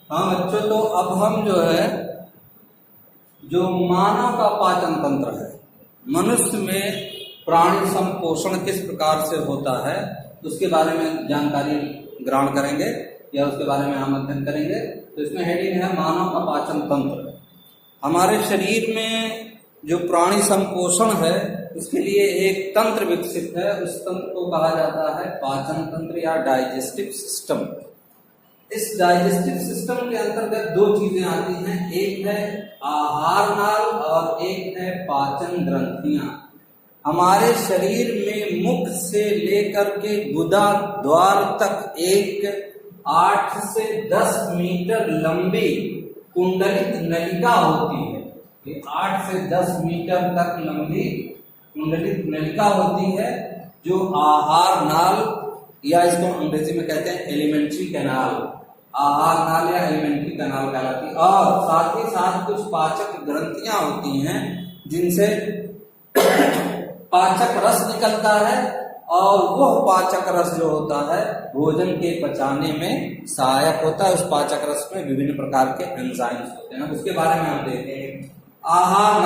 हाँ बच्चों, तो अब हम जो है जो मानव का पाचन तंत्र है, मनुष्य में प्राणी संपोषण किस प्रकार से होता है उसके बारे में जानकारी ग्रहण करेंगे या उसके बारे में हम अध्ययन करेंगे। तो इसमें हेडिंग है मानव का पाचन तंत्र। हमारे शरीर में जो प्राणी संपोषण है उसके लिए एक तंत्र विकसित है, उस तंत्र को कहा जाता है पाचन तंत्र या डाइजेस्टिव सिस्टम। इस डाइजेस्टिव सिस्टम के अंतर्गत दो चीजें आती हैं, एक है आहार नाल और एक है पाचन ग्रंथियां। हमारे शरीर में मुख से लेकर के गुदा द्वार तक एक 8 से 10 मीटर लंबी कुंडलित नलिका होती है। ये 8 से 10 मीटर तक लंबी कुंडलित नलिका होती है जो आहार नाल या इसको अंग्रेजी में कहते हैं एलिमेंट्री कैनाल, आहार नाल या एलिमेंट्री कैनाल कहलाती है। और साथ ही साथ कुछ पाचक ग्रंथियां होती हैं जिनसे पाचक रस निकलता है और वह पाचक रस जो होता है भोजन के पचाने में सहायक होता है। उस पाचक रस में विभिन्न प्रकार के एंजाइम्स होते हैं, उसके बारे में हम देखेंगे। आहार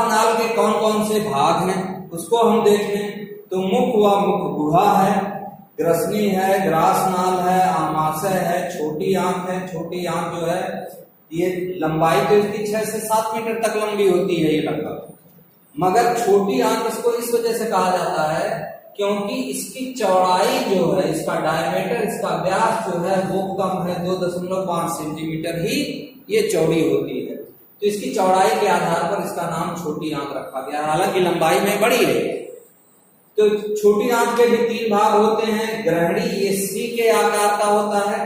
नाल के कौन कौन से भाग हैं उसको हम देखें तो मुख व मुख गुहा है, ग्रसनी है, ग्रास नाल है, आमाशय है, छोटी आंख है। छोटी आंख जो है ये लंबाई तो इसकी 6 से 7 मीटर तक लंबी होती है ये लगभग, मगर छोटी आंख इसको इस वजह से कहा जाता है क्योंकि इसकी चौड़ाई जो है, इसका डायमीटर, इसका व्यास जो है वो कम है, 2.5 सेंटीमीटर ही ये चौड़ी होती है। तो इसकी चौड़ाई के आधार पर इसका नाम छोटी आंख रखा गया, हालांकि लंबाई में बड़ी है। तो छोटी आंख के भी 3 भाग होते हैं। ग्रहणी ये सी के आकार का होता है,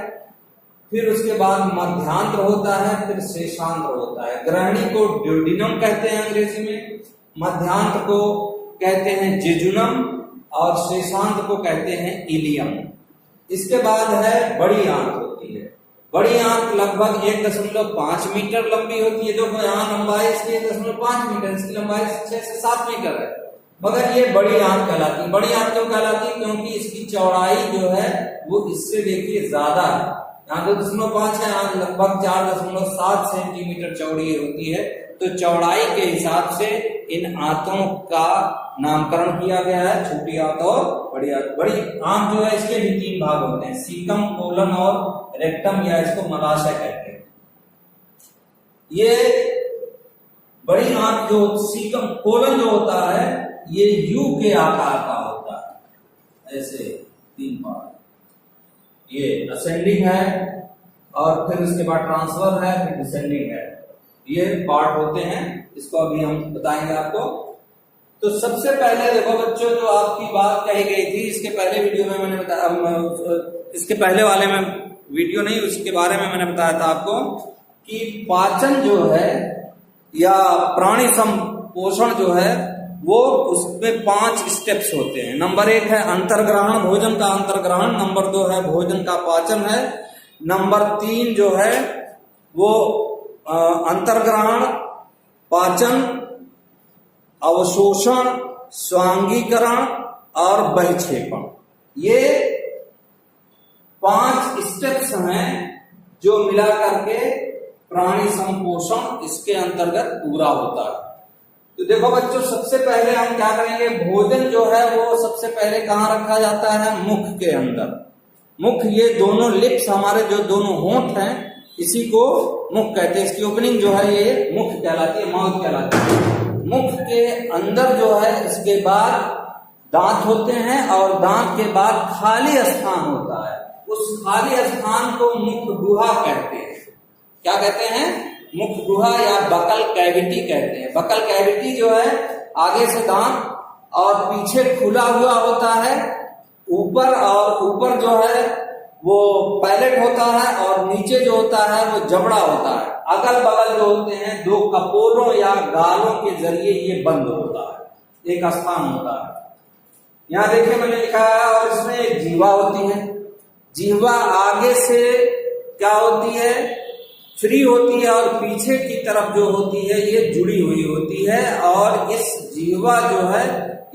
फिर उसके बाद मध्यांत्र होता है, फिर शेषांत्र होता है। ग्रहणी को ड्यूडिनम कहते हैं अंग्रेजी में, मध्यांत्र को कहते हैं जेजुनम और शेषांत्र को कहते हैं इलियम। इसके बाद है बड़ी आंख होती है। बड़ी आंख लगभग 1.5 मीटर लंबी होती है। देखो यहाँ लंबाई इसकी 1.5 मीटर, इसकी लंबाई 6 से 7 मीटर है, मगर ये बड़ी आंख कहलाती है। बड़ी आंख क्यों कहलाती है? क्योंकि इसकी चौड़ाई जो है वो इससे देखिए ज्यादा है। यहाँ 2.5 है, यहाँ लगभग 4.7 सेंटीमीटर चौड़ी होती है। तो चौड़ाई के हिसाब से इन आंतों का नामकरण किया गया है, छोटी आंत और बड़ी आंत। बड़ी आंत जो है इसके भी 3 भाग होते हैं, सीकम, कोलन और रेक्टम, या इसको मलाशय कहते हैं। ये बड़ी आंत जो सीकम कोलन जो होता है ये यू के आकार का होता है, ऐसे 3 भाग। ये असेंडिंग है और फिर उसके बाद ट्रांसफर है, फिर डिसेंडिंग है। ये पार्ट होते हैं, इसको अभी हम बताएंगे आपको। तो सबसे पहले देखो बच्चों, जो आपकी बात कही गई थी इसके पहले वीडियो में मैंने बताया, इसके पहले वाले में वीडियो नहीं, उसके बारे में मैंने बताया था आपको कि पाचन जो है या प्राणी संपोषण जो है वो उसमें 5 स्टेप्स होते हैं। नंबर 1 है अंतर्ग्रहण, भोजन का अंतर्ग्रहण। नंबर 2 है भोजन का पाचन है। नंबर 3 जो है वो अंतर्ग्रहण, पाचन, अवशोषण, स्वांगीकरण और बहिक्षेपण। ये 5 स्टेप्स हैं जो मिला करके प्राणी संपोषण इसके अंतर्गत पूरा होता है। तो देखो बच्चों, सबसे पहले हम क्या करेंगे, भोजन जो है वो सबसे पहले कहाँ रखा जाता है? मुख के अंदर। मुख, ये दोनों लिप्स हमारे जो दोनों होंठ हैं इसी को मुख कहते हैं। इसकी ओपनिंग जो है ये मुख कहलाती है, माउथ कहलाती है। मुख के अंदर जो है इसके बाद दांत होते हैं और दांत के बाद खाली स्थान होता है। उस खाली स्थान को मुख गुहा कहते हैं। क्या कहते हैं? मुख गुहा या बकल कैविटी कहते हैं। बकल कैविटी जो है आगे से दांत और पीछे खुला हुआ होता है, ऊपर जो है वो पैलेट होता है और नीचे जो होता है वो जबड़ा होता है। अगल बगल जो होते हैं 2 कपोलों या गालों के जरिए ये बंद होता है, एक स्थान होता है। यहाँ देखिए मैंने लिखा है, और इसमें एक जीवा होती है। जीवा आगे से क्या होती है? फ्री होती है और पीछे की तरफ जो होती है ये जुड़ी हुई होती है। और इस जीवा जो है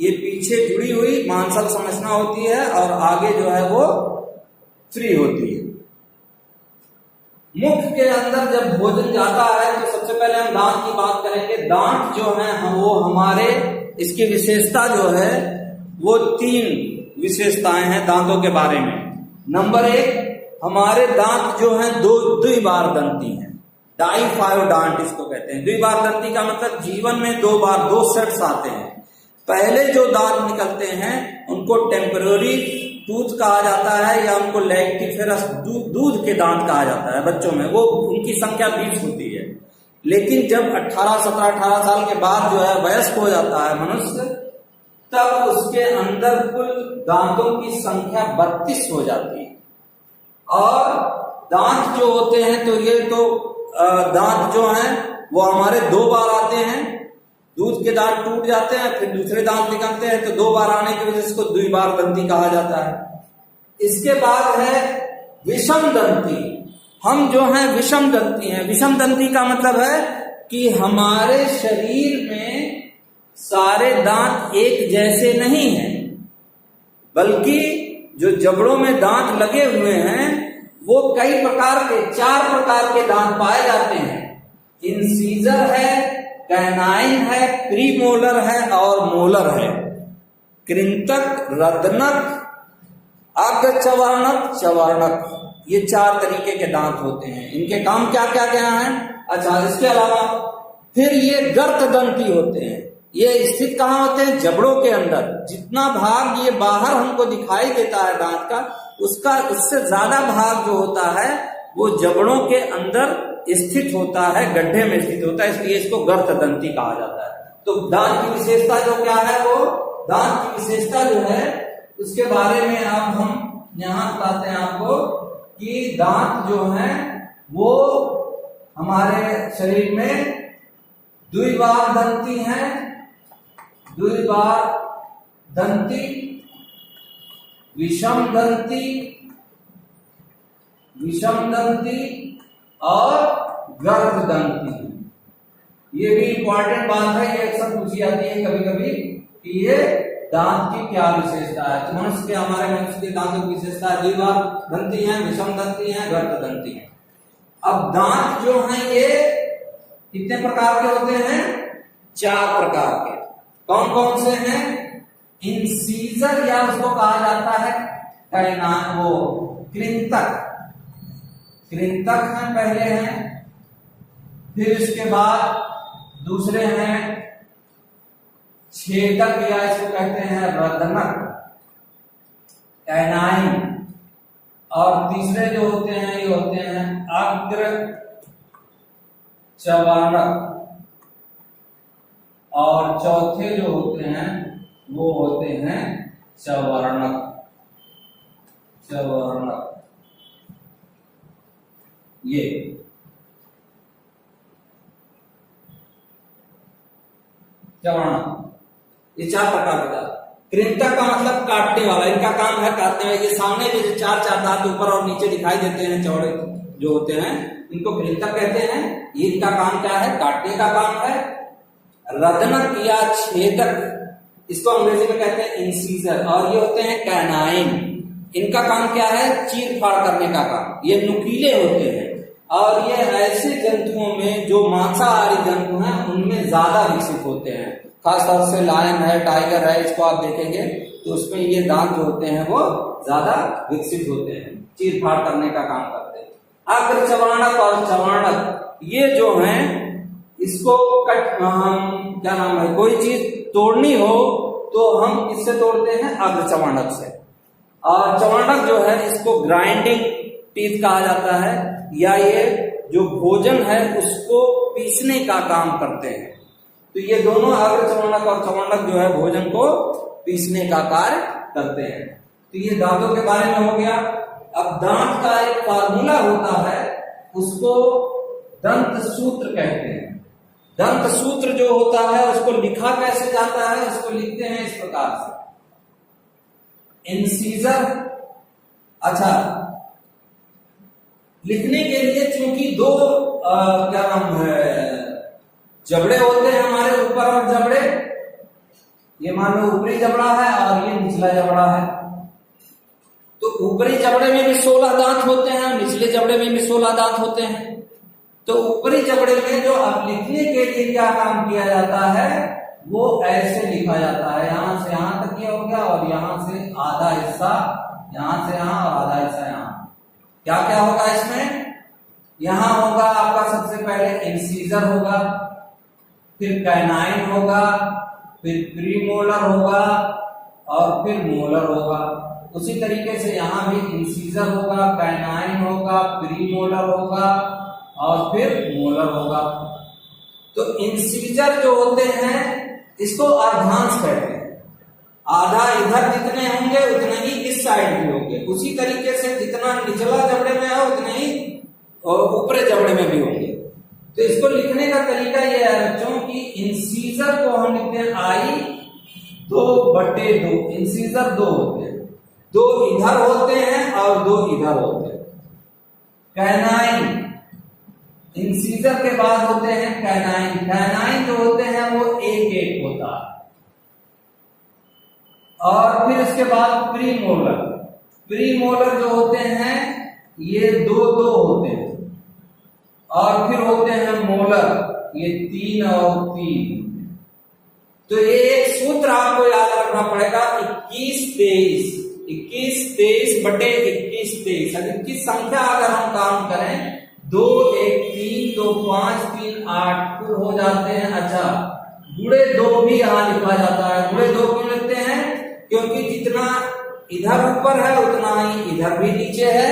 ये पीछे जुड़ी हुई मांसल संरचना होती है और आगे जो है वो फ्री होती है। मुख के अंदर जब भोजन जाता है तो सबसे पहले हम दांत की बात करेंगे। दांत जो है वो हमारे, इसकी विशेषता जो है वो 3 विशेषताएं हैं दांतों के बारे में। नंबर 1, हमारे दांत जो हैं द्विबार दंती हैं, डाइफायोडांट इसको कहते हैं। द्विबार दंती का मतलब जीवन में 2 बार 2 सेट्स आते हैं। पहले जो दांत निकलते हैं उनको टेम्पररी टूथ कहा जाता है या उनको लैक्टिफेरस दूध के दांत कहा जाता है बच्चों में, वो उनकी संख्या 20 होती है। लेकिन जब 17-18 साल के बाद जो है वयस्क हो जाता है मनुष्य, तब उसके अंदर कुल दांतों की संख्या 32 हो जाती है। और दांत जो होते हैं तो ये तो दांत जो हैं वो हमारे 2 बार आते हैं, दूध के दांत टूट जाते हैं फिर दूसरे दांत निकलते हैं, तो 2 बार आने की वजह से इसको द्विबार दंती कहा जाता है। इसके बाद है विषम दंती। हम जो हैं विषम दंती हैं। विषम दंती का मतलब है कि हमारे शरीर में सारे दांत एक जैसे नहीं हैं, बल्कि जो जबड़ों में दांत लगे हुए हैं वो कई प्रकार के 4 प्रकार के दांत पाए जाते हैं। इंसीजर है, कैनाइन है, प्रीमोलर है और मोलर है। कृंतक, रदनक, अग्रचवर्णक, चवर्णक, ये 4 तरीके के दांत होते हैं। इनके काम क्या क्या क्या हैं? अच्छा, इसके अलावा फिर ये गर्त दंती होते हैं। ये स्थित कहाँ होते हैं? जबड़ों के अंदर। जितना भाग ये बाहर हमको दिखाई देता है दांत का, उससे ज्यादा भाग जो होता है वो जबड़ों के अंदर स्थित होता है, गड्ढे में स्थित होता है, इसलिए इसको गर्त दंती कहा जाता है। तो दांत की विशेषता जो क्या है, वो दांत की विशेषता जो है उसके बारे में अब हम यहाँ बताते हैं आपको कि दांत जो है वो हमारे शरीर में द्विबार दंती है, द्विबार दंती, विषम दंती, विषम दंती और गर्भ दंती। ये भी इंपॉर्टेंट बात है, ये अक्सर पूछी जाती है कभी कभी कि ये दांत की क्या विशेषता है। तो मनुष्य के, हमारे मनुष्य के दांतों की विशेषता द्विबार दंती है, विषम दंती है, गर्भ दंती है। अब दांत जो हैं ये कितने प्रकार के होते हैं? 4 प्रकार के। कौन कौन से हैं? इंसीजर या उसको कहा जाता है कैनाइन, वो कृंतक, कृंतक हैं पहले हैं। फिर इसके बाद दूसरे हैं छेदक या इसको कहते हैं रदनक, कैनाइन। और तीसरे जो होते हैं ये होते हैं अग्र चवर्णक। और चौथे जो होते हैं वो होते हैं चवर्णक, चवर्णक। ये चवर्णक, ये 4 प्रकार का। कृंतक का मतलब काटने वाला, इनका काम है काटने वाला। ये सामने जो 4 दांत ऊपर और नीचे दिखाई देते हैं चौड़े जो होते हैं, इनको कृंतक कहते हैं। इनका काम क्या है? काटने का काम है। रदनक या छेदक, इसको अंग्रेजी में कहते हैं इंसीजर। और ये होते हैं कैनाइन, इनका काम क्या है? चीर फाड़ करने का काम। ये नुकीले होते हैं और ये ऐसे जंतुओं में जो मांसाहारी जंतु हैं उनमें ज्यादा विकसित होते हैं। खासतौर से लायन है, टाइगर है, इसको आप देखेंगे तो उसमें ये दांत जो होते हैं वो ज्यादा विकसित होते हैं, चीर फाड़ करने का काम करते हैं। अग्र चवर्णक और चवर्णक ये जो हैं इसको क्या नाम है, कोई चीज तोड़नी हो तो हम इससे तोड़ते हैं अग्र चवर्णक से। और चवर्णक जो है इसको ग्राइंडिंग टीथ कहा जाता है, या ये जो भोजन है उसको पीसने का काम करते हैं। तो ये दोनों अग्र चवर्णक और चवर्णक जो है भोजन को पीसने का कार्य करते हैं। तो ये दांतों के बारे में हो गया। अब दांत का एक फार्मूला होता है, उसको दंत सूत्र कहते हैं। दंत सूत्र जो होता है उसको लिखा कैसे जाता है? उसको लिखते हैं इस प्रकार से, इंसीजर। अच्छा, लिखने के लिए चूंकि 2 क्या नाम है जबड़े होते हैं हमारे ऊपर और जबड़े, ये मान लो ऊपरी जबड़ा है और ये निचला जबड़ा है, तो ऊपरी जबड़े में भी 16 दांत होते हैं, निचले जबड़े में भी 16 दांत होते हैं। तो ऊपरी जबड़े में जो अब लिखने के लिए क्या काम किया जाता है, वो ऐसे लिखा जाता है, यहां से यहां तक ये हो गया और यहां से आधा हिस्सा यहां से यहां और आधा हिस्सा यहां। क्या क्या होगा इसमें, यहां होगा आपका सबसे पहले इंसीजर होगा, फिर कैनाइन होगा, फिर प्रीमोलर होगा और फिर मोलर होगा। उसी तरीके से यहां भी इंसीजर होगा, कैनाइन होगा, प्रीमोलर होगा और फिर मोलर होगा। तो इंसीजर जो होते हैं इसको अर्धांश कहते हैं, आधा इधर जितने होंगे उतने ही इस साइड भी होंगे। उसी तरीके से जितना निचला जबड़े में है उतने ही ऊपरी जबड़े में भी होंगे। तो इसको लिखने का तरीका यह है बच्चों कि इंसीजर को हम लिखते हैं आई 2/2। इंसीजर 2 होते हैं, 2 इधर होते हैं और 2 इधर होते हैं। कैनाइन, इंसीजर के बाद होते हैं कैनाइन। कैनाइन जो होते हैं वो 1-1 होता है। और फिर इसके बाद प्रीमोलर, प्रीमोलर जो होते हैं ये 2-2 होते हैं। और फिर होते हैं मोलर, ये 3 और 3। तो ये एक सूत्र आपको याद रखना पड़ेगा, 21-23, 21-23/21-23। अगर 21 संख्या अगर हम काम करें 2, 1, 3, 2, 5, 3, 8 कुल हो जाते हैं। अच्छा, गुणे 2 भी यहां लिखा जाता है। गुणे 2 क्यों लिखते हैं, क्योंकि जितना इधर ऊपर है उतना ही इधर भी नीचे है,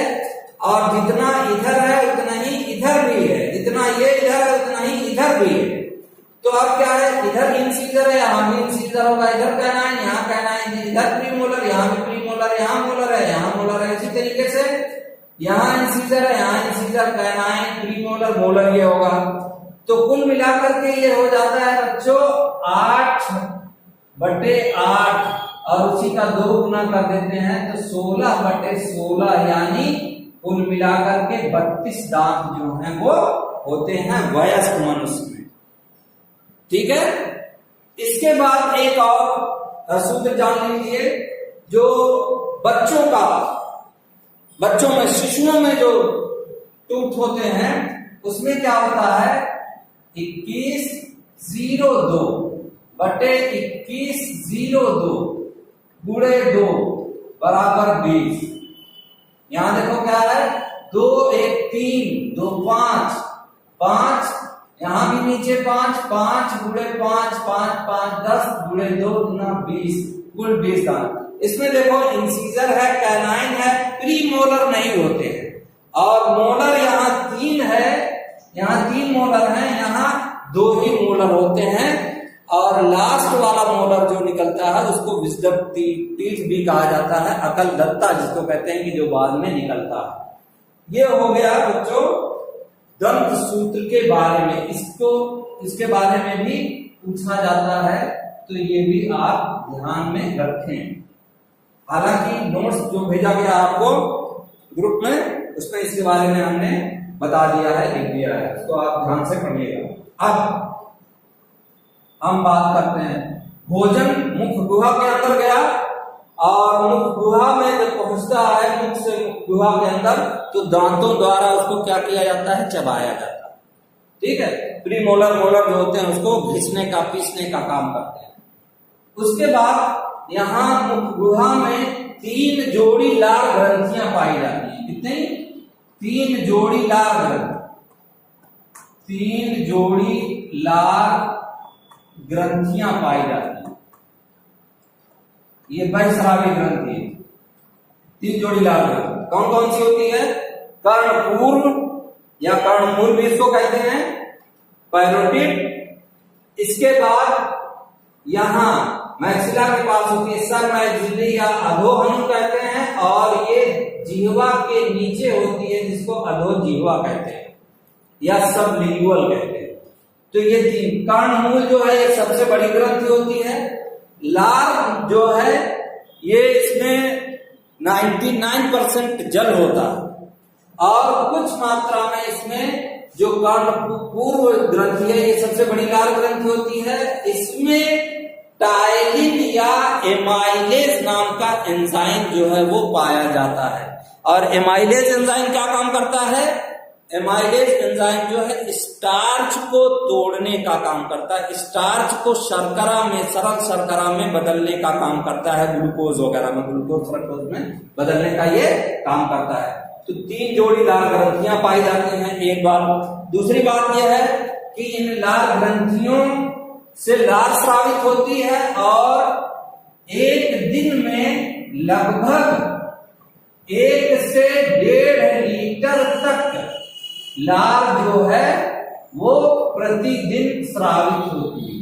और जितना इधर है उतना ही इधर भी है, जितना ये इधर है उतना ही इधर भी है। तो अब क्या है, इधर इंसीजर है, यहाँ भी इंसीजर होगा, इधर कैनाइन, यहाँ कैनाइन, इधर प्रीमोलर, यहाँ भी प्रीमोलर, यहाँ मोलर है, यहाँ मोलर है। इसी तरीके से यहाँ इंसीजर है, यहाँ इंसीजर, कैनाइन, प्रीमोलर, मोलर ये होगा। तो कुल मिलाकर के ये हो जाता है बच्चों 8/8 और उसी का 2 गुना कर देते हैं तो 16/16, यानी कुल मिलाकर के 32 दांत जो हैं वो होते हैं वयस्क मनुष्य में। ठीक है। इसके बाद एक और सूत्र जान लीजिए, जो बच्चों में, शिशुओं में जो टूथ होते हैं उसमें क्या होता है, 21/21/21 गुणे 2 बराबर 20। यहां देखो क्या है, 2, 1, 3, 2, 5, 5, यहां भी नीचे 5, 5 गुणे 5, 5, 5, 10 गुणे 2 गुना 20, कुल 20 दांत। इसमें देखो इंसीजर है, कैनाइन है, प्रीमोलर नहीं होते हैं, और मोलर यहाँ 3 है, यहाँ 3 मोलर है, यहाँ 2 ही मोलर होते हैं। और लास्ट वाला मोलर जो निकलता है उसको विजडम टीथ भी कहा जाता है, अकल दत्ता जिसको कहते हैं, कि जो बाद में निकलता है। ये हो गया बच्चों दंत सूत्र के बारे में। इसके बारे में भी पूछा जाता है, तो ये भी आप ध्यान में रखें। हालांकि नोट्स जो भेजा गया आपको ग्रुप में, उसमें इसके बारे में हमने बता दिया है, लिख दिया है, तो आप ध्यान से पढ़िएगा। अब हम बात करते हैं, भोजन मुख गुहा के अंदर गया, और मुख गुहा में जब पहुंचता है, मुख से मुख गुहा के अंदर, तो दांतों द्वारा उसको क्या किया जाता है, चबाया जाता है। ठीक है। प्रीमोलर, मोलर जो होते हैं उसको घिसने का, पीसने का काम करते हैं। उसके बाद यहां मुख गुहा में 3 जोड़ी लाल ग्रंथियां पाई जाती हैं। कितनी? 3 जोड़ी लाल ग्रंथि, 3 जोड़ी लाल ग्रंथियां पाई जाती हैं। ये बहिस्रावी ग्रंथि है, 3 जोड़ी लाल ग्रंथि। कौन कौन सी होती है? कर्णपूर्व या कर्णमूल भी इसको कहते हैं, पैरोटिड। इसके बाद यहां मैक्सिला के पास होती है सबमैक्सिलरी या अधोहनु कहते हैं, और ये जिह्वा के नीचे होती है जिसको अधोजिह्वा कहते हैं या सबलिंगुअल कहते हैं। तो ये 3 कर्णमूल जो है ये सबसे बड़ी ग्रंथि होती है। लार जो है ये इसमें 99% जल होता है, और कुछ मात्रा में इसमें जो कर्णपूर्व ग्रंथि है ये सबसे बड़ी लाल ग्रंथि होती है। इसमें टाइलिन या एमाइलेज नाम का एंजाइम जो है वो पाया जाता है। और एमाइलेज एंजाइम क्या काम करता है? एमाइलेज एंजाइम जो है स्टार्च को तोड़ने का काम करता है, स्टार्च को शर्करा में, सरल शर्करा में बदलने का काम करता है, ग्लूकोज वगैरह में, ग्लूकोज फ्रक्टोज में बदलने का ये काम करता है। तो 3 जोड़ी लाल ग्रंथियां पाई जाती हैं, एक बात। दूसरी बात यह है कि इन लाल ग्रंथियों से लार स्रावित होती है और एक दिन में लगभग 1 से 1.5 लीटर तक लार जो है वो प्रतिदिन स्रावित होती है।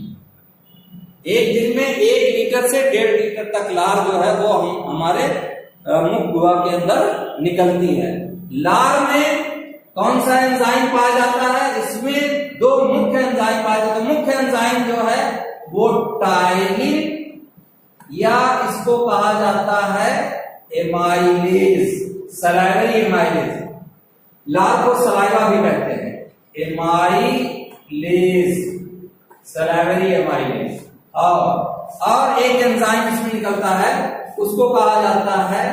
एक दिन में 1 लीटर से 1.5 लीटर तक लार जो है वो हमारे मुख गुहा के अंदर निकलती है। लार में कौन सा एंजाइम पाया जाता है? इसमें 2 मुख्य एंजाइम पाए जाते हैं। मुख्य एंजाइम जो है वो टाइलिन या इसको कहा जाता है एमाइलेज, सलाइवरी एमाइलेज। लार को सलाइवा भी कहते हैं, एमाइलेज, सलाइवरी एमाइलेज। और एक एंजाइम इसमें निकलता है, उसको कहा जाता है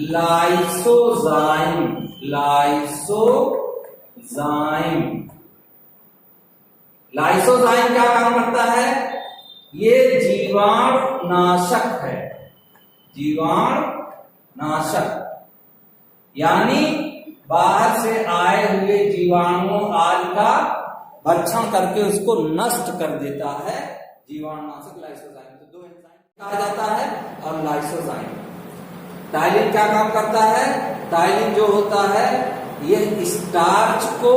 लाइसोजाइम, लाइसोजाइम। लाइसोजाइम क्या काम करता है? ये जीवाणुनाशक है, जीवाणुनाशक, यानी बाहर से आए हुए जीवाणुओं आदि का भक्षण करके उसको नष्ट कर देता है, जीवाणुनाशक लाइसोजाइम। तो 2 एंजाइम कहा जाता है और लाइसोजाइम। टाइलिन क्या काम करता है? टाइलिन जो होता है ये स्टार्च को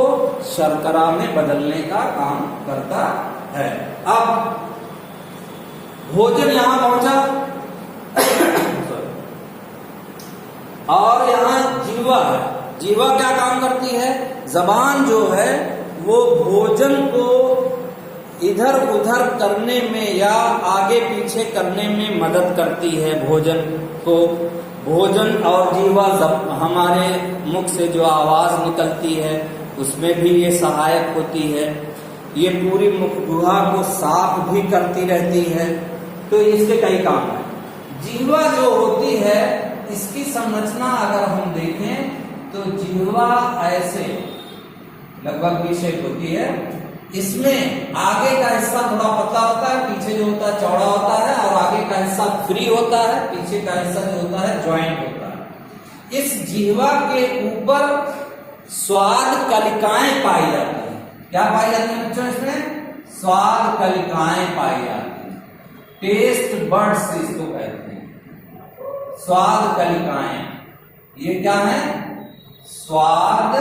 शर्करा में बदलने का काम करता है। अब भोजन यहां पहुंचा और यहां जीवा है। जीवा क्या काम करती है? जबान जो है वो भोजन को इधर उधर करने में या आगे पीछे करने में मदद करती है। भोजन को, भोजन और जीवा हमारे मुख से जो आवाज निकलती है उसमें भी ये सहायक होती है। ये पूरी मुख गुहा को साफ भी करती रहती है। तो इसके कई काम है। जीवा जो होती है इसकी संरचना अगर हम देखें तो जिह्वा ऐसे लगभग वी शेप होती है। इसमें आगे का हिस्सा थोड़ा पतला होता है, पीछे जो होता है चौड़ा होता है, और आगे का हिस्सा फ्री होता है, पीछे का हिस्सा जो होता है ज्वाइंट होता है। इस जिह्वा के ऊपर स्वाद कलिकाएं पाई जाती हैं। क्या पाई जाती है बच्चों? इसमें स्वाद कलिकाएं पाई जाती हैं। टेस्ट बड्स इसको कहते हैं, स्वाद कलिकाएं। ये क्या है? स्वाद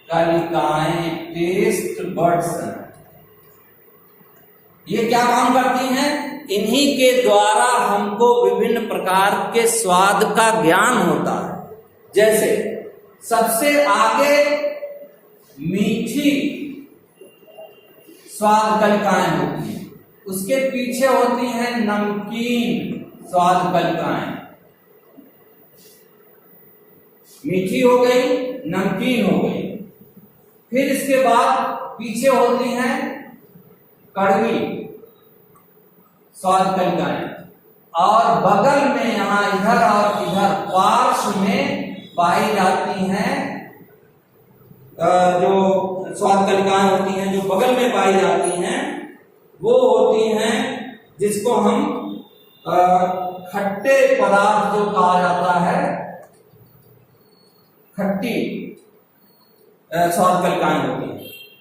कलिकाएं, टेस्ट बड्स। ये क्या काम करती हैं? इन्हीं के द्वारा हमको विभिन्न प्रकार के स्वाद का ज्ञान होता है। जैसे सबसे आगे मीठी स्वाद कलिकाएं होती हैं, उसके पीछे होती हैं नमकीन स्वाद कलिकाएं। मीठी हो गई, नमकीन हो गई। फिर इसके बाद पीछे होती हैं कड़वी स्वाद कलिकाएं, और बगल में यहां इधर और इधर पार्श्व में पाई जाती हैं जो स्वाद कलिकाएं होती हैं, जो बगल में पाई जाती हैं वो होती हैं जिसको हम खट्टे पदार्थ जो कहा जाता है, खट्टी स्वाद कलिकाएं होती हैं।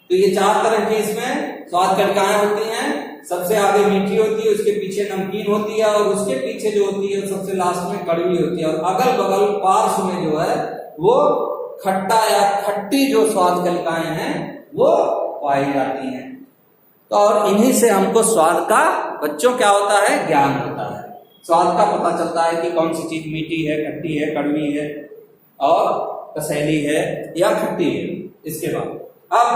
तो ये 4 तरह की इसमें स्वाद कलिकाएं होती हैं। सबसे आगे मीठी होती है, उसके पीछे नमकीन होती है, और उसके पीछे जो होती है सबसे लास्ट में कड़वी होती है, और अगल बगल पार्श्व में जो है वो खट्टा या खट्टी जो स्वाद कलिकाएं हैं वो पाई जाती हैं। तो और इन्हीं से हमको स्वाद का, बच्चों क्या होता है, ज्ञान होता है। स्वाद का पता चलता है कि कौन सी चीज मीठी है, खट्टी है, कड़वी है और कसैली है या खट्टी है। इसके बाद अब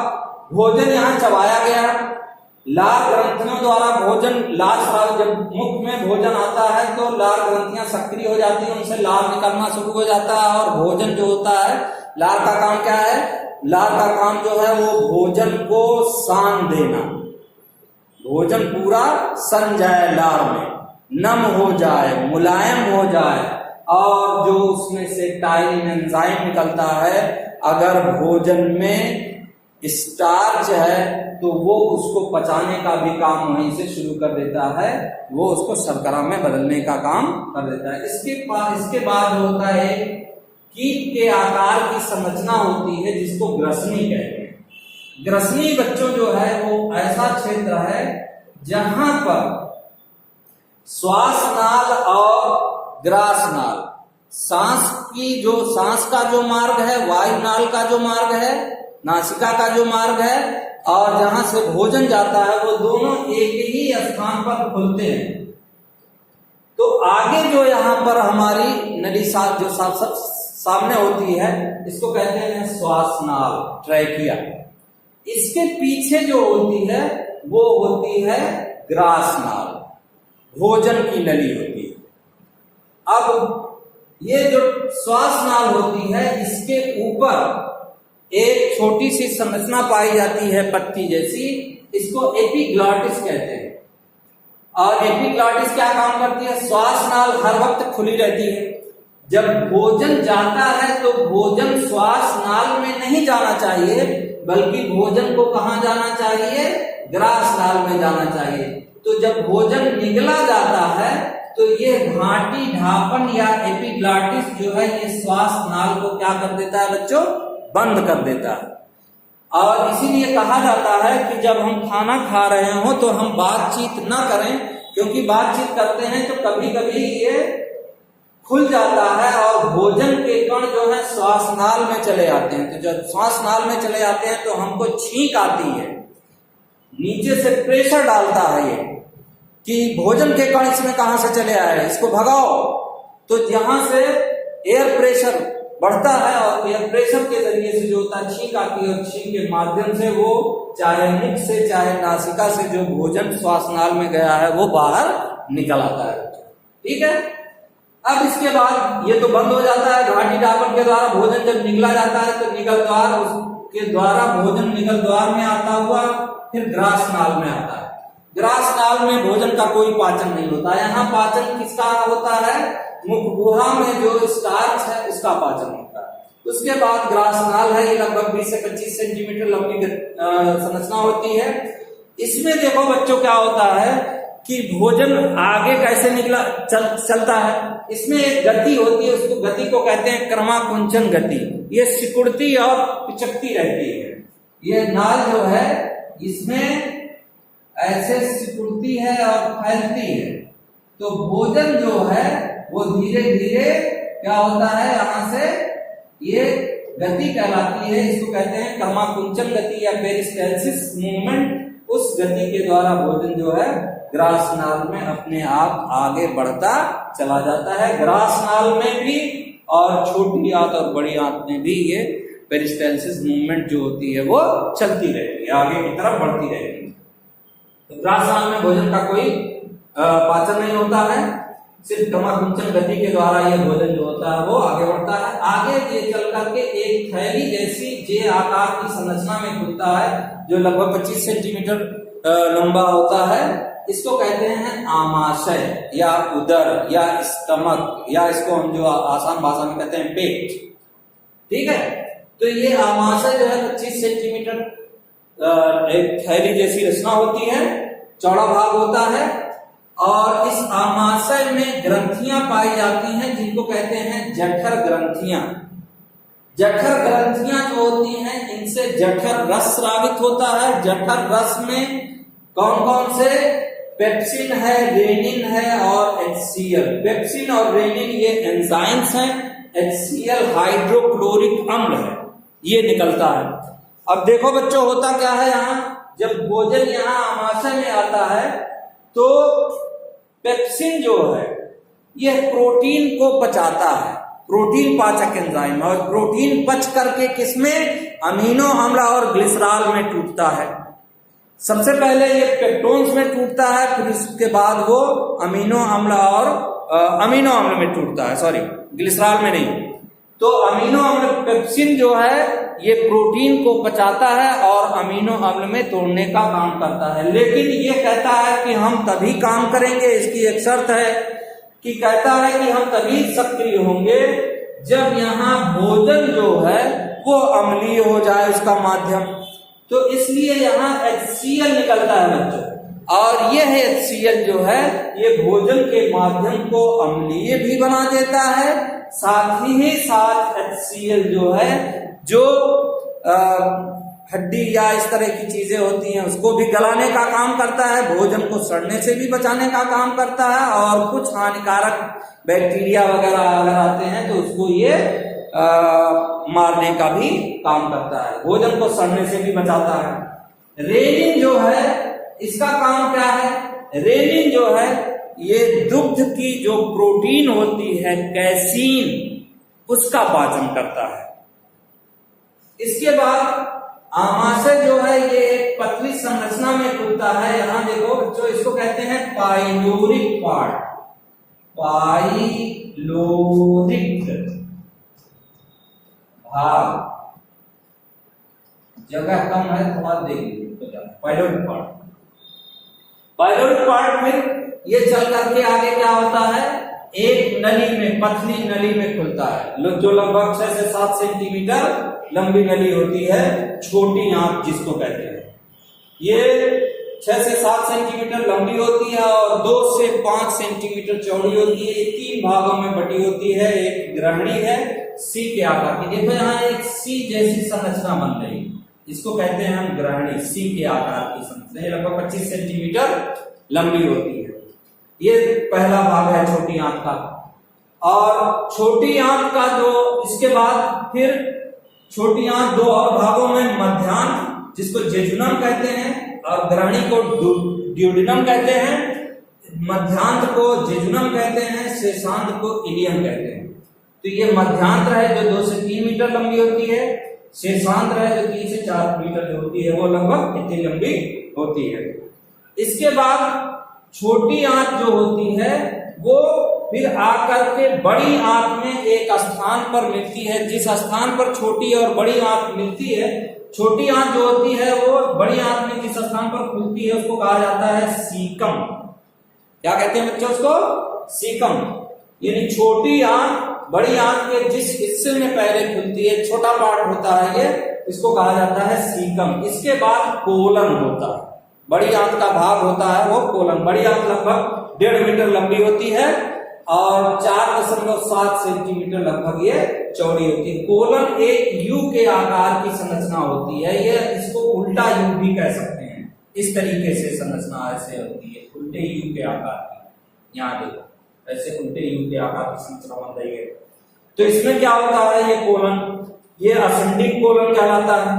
भोजन यहाँ चबाया गया, लार ग्रंथियों द्वारा भोजन, लार स्राव, जब मुख में भोजन आता है तो लार ग्रंथियां सक्रिय हो जाती हैं, उनसे लार निकलना शुरू हो जाता है। और भोजन जो होता है, लार का काम क्या है? लार का काम जो है वो भोजन को सान देना, भोजन पूरा सन जाए लार में, नम हो जाए, मुलायम हो जाए, और जो उसमें से टाइलिन एंजाइम निकलता है, अगर भोजन में स्टार्च है तो वो उसको पचाने का भी काम वहीं से शुरू कर देता है, वो उसको शर्करा में बदलने का काम कर देता है। इसके बाद होता है कीट के आकार की संरचना होती है जिसको ग्रसनी कहते हैं। ग्रसनी बच्चों जो है वो ऐसा क्षेत्र है जहां पर श्वासनाल और ग्रासनाल, सांस का जो मार्ग है, वायुनाल का जो मार्ग है, नासिका का जो मार्ग है, और जहां से भोजन जाता है, वो दोनों एक ही स्थान पर खुलते हैं। तो आगे जो यहाँ पर हमारी नली जो सामने होती है, इसको कहते हैं श्वासनाल, ट्रैकिया। इसके पीछे जो होती है वो होती है ग्रासनाल, भोजन की नली होती है। अब ये जो श्वासनाल होती है, इसके ऊपर एक छोटी सी संरचना पाई जाती है पत्ती जैसी, इसको एपिग्लॉटिस कहते हैं। और एपिग्लॉटिस क्या काम करती है? श्वासनाल हर वक्त खुली रहती है। जब भोजन जाता है तो भोजन श्वासनाल में नहीं जाना चाहिए, बल्कि भोजन को कहाँ जाना चाहिए? ग्रासनाल में जाना चाहिए। तो जब भोजन निगला जाता है तो ये घाटी ढापन या एपिग्लॉटिस जो है, ये श्वासनाल को क्या कर देता है बच्चों? बंद कर देता है। और इसीलिए कहा जाता है कि जब हम खाना खा रहे हो तो हम बातचीत ना करें, क्योंकि बातचीत करते हैं तो कभी कभी ये खुल जाता है और भोजन के कण जो है श्वासनाल में चले आते हैं। तो जब श्वासनाल में चले आते हैं तो हमको छींक आती है, नीचे से प्रेशर डालता है ये कि भोजन के कण इसमें कहां से चले आए, इसको भगाओ। तो यहां से एयर प्रेशर बढ़ता है और एयर प्रेशर के जरिए से जो होता है छींक आती है, और छींक के माध्यम से वो चाहे मुख से चाहे नासिका से जो भोजन श्वासनाल में गया है वो बाहर निकल आता है। ठीक है। अब इसके बाद ये तो बंद हो जाता है। घाटी ढापन के द्वारा भोजन जब निकला जाता है तो निगल द्वार, उसके द्वारा भोजन निगल द्वार में आता हुआ फिर ग्रासनाल में आता है। ग्रासनाल में भोजन का कोई पाचन नहीं होता। यहाँ पाचन किसका होता है? मुख गुहा में जो स्टार्च है उसका पाचन होता है। उसके बाद ग्रासनाल है, ये लगभग 20 से 25 सेंटीमीटर लंबी संरचना होती है। इसमें देखो बच्चों क्या होता है कि भोजन आगे कैसे निकला चलता है। इसमें एक गति होती है, उसको गति को कहते हैं क्रमाकुंचन गति। ये सिकुड़ती और पिचकती रहती है। ये नाल जो है इसमें ऐसे सिकुड़ती है और फैलती है। तो भोजन जो है वो धीरे धीरे क्या होता है, यहां से ये गति कहलाती है। इसको कहते हैं क्रमाकुंचन गति या पेरिस्टेल्सिस मूवमेंट। उस गति के द्वारा भोजन जो है ग्रासनाल में अपने आप आगे बढ़ता चला जाता है। ग्रासनाल में भी और छोटी आंत और बड़ी आंत में भी ये पेरिस्टेल्सिस मूवमेंट जो होती है वो चलती रहती है, आगे की तरफ बढ़ती रहती है। तो ग्रासनाल में भोजन का कोई पाचन नहीं होता है, सिर्फ क्रमाकुंचन गति के द्वारा ये भोजन जो होता है वो आगे बढ़ता है। आगे ये चल करके एक थैली जैसी जे आकार की संरचना में खुलता है जो लगभग 25 सेंटीमीटर लंबा होता है। इसको कहते हैं आमाशय या उदर या स्टमक, या इसको हम जो आसान भाषा में कहते हैं पेट। ठीक है। तो ये आमाशय जो है 25 सेंटीमीटर एक थैली जैसी रचना होती है, चौड़ा भाग होता है। और इस आमाशय में ग्रंथियां पाई जाती हैं जिनको कहते हैं जठर ग्रंथियां। जठर ग्रंथियां जो होती हैं इनसे जठर रस स्रावित होता है। जठर रस में कौन कौन से? पेप्सिन है, रेनिन है और HCl। पेप्सिन और रेनिन ये एंजाइम्स हैं। HCl हाइड्रोक्लोरिक अम्ल है, ये निकलता है। अब देखो बच्चों होता क्या है, यहाँ जब भोजन यहाँ आमाशय में आता है तो पेप्सिन जो है यह प्रोटीन को पचाता है, प्रोटीन पाचक एंजाइम। और प्रोटीन पच करके किसमें? अमीनो अम्ल और ग्लिसरॉल में टूटता है। सबसे पहले ये पेप्टोन्स में टूटता है, फिर उसके बाद वो अमीनो अम्ल में टूटता है, सॉरी ग्लिसरॉल में नहीं। तो अमीनो अम्ल पेप्सिन जो है ये प्रोटीन को पचाता है और अमीनो अम्ल में तोड़ने का काम करता है। लेकिन ये कहता है कि हम तभी काम करेंगे, इसकी एक शर्त है कि कहता है कि हम तभी सक्रिय होंगे जब यहाँ भोजन जो है वो अम्लीय हो जाए उसका माध्यम। तो इसलिए यहाँ HCl निकलता है बच्चों, और यह HCl जो है ये भोजन के माध्यम को अम्लीय भी बना देता है, साथ ही साथ HCl जो है जो हड्डी या इस तरह की चीजें होती हैं उसको भी गलाने का काम करता है, भोजन को सड़ने से भी बचाने का काम करता है, और कुछ हानिकारक बैक्टीरिया वगैरह अगर आते हैं तो उसको ये मारने का भी काम करता है, भोजन को सड़ने से भी बचाता है। रेनिन जो है इसका काम क्या है? रेनिन जो है ये दुग्ध की जो प्रोटीन होती है कैसीन, उसका पाचन करता है। इसके बाद आमाशय जो है ये एक पतली संरचना में खुलता है। यहां देखो बच्चों, इसको कहते हैं पाइलोरिक पार्ट, पाइलोरिक भाग, जगह कम है थोड़ा देखिए। पाइलोरिक पार्ट, पाइलोरिक पार्ट में ये चल करके आगे क्या होता है, एक नली में, पतली नली में खुलता है, जो लगभग 6 से 7 सेंटीमीटर लंबी नली होती है, छोटी आंत जिसको कहते हैं। ये 6 से 7 सेंटीमीटर लंबी होती है और 2 से 5 सेंटीमीटर चौड़ी होती है। ये 3 भागों में बटी होती है। एक ग्रहणी है सी के आकार की, देखो यहाँ एक सी जैसी संरचना बन रही है, इसको कहते हैं हम ग्रहणी, सी के आकार की संरचना, लगभग 25 सेंटीमीटर लंबी होती है। ये पहला भाग है छोटी आंत का। और छोटी आंत का जो इसके बाद फिर छोटी आंत 2 और भागों में, मध्यांत जिसको जेजुनम कहते हैं और ग्रहणी को ड्यूडिनम कहते हैं, मध्यांत को जेजुनम कहते हैं, शेषांत को इलियम कहते हैं। तो ये मध्यांत रहे जो 2 से 3 मीटर लंबी होती है, शेषांत रहे जो 3 से 4 मीटर जो होती है, वो लगभग इतनी लंबी होती है। इसके बाद छोटी आंत जो होती है वो फिर आकर के बड़ी आंत में एक स्थान पर मिलती है। जिस स्थान पर छोटी और बड़ी आंत मिलती है, छोटी आंत जो होती है वो बड़ी आंत में जिस स्थान पर खुलती है उसको कहा जाता है सीकम। क्या कहते हैं बच्चों उसको? सीकम। यानी छोटी आंत बड़ी आंत के जिस हिस्से में पहले खुलती है, छोटा पार्ट होता है ये, इसको कहा जाता है सीकम। इसके बाद कोलन होता है, बड़ी आंत का भाग होता है वो कोलन। बड़ी आंत लगभग 1.5 मीटर लंबी होती है और 4.7 सेंटीमीटर लगभग ये चौड़ी होती है। कोलन एक यू के आकार की संरचना होती है, ये इसको उल्टा यू भी कह सकते हैं। इस तरीके से संरचना ऐसे होती है, उल्टे यू के आकार की। यहाँ देखो ऐसे उल्टे यू के आकार की संरचना बन रही है। तो इसमें क्या होता है, ये कोलन, ये असेंडिंग कोलन कहलाता है,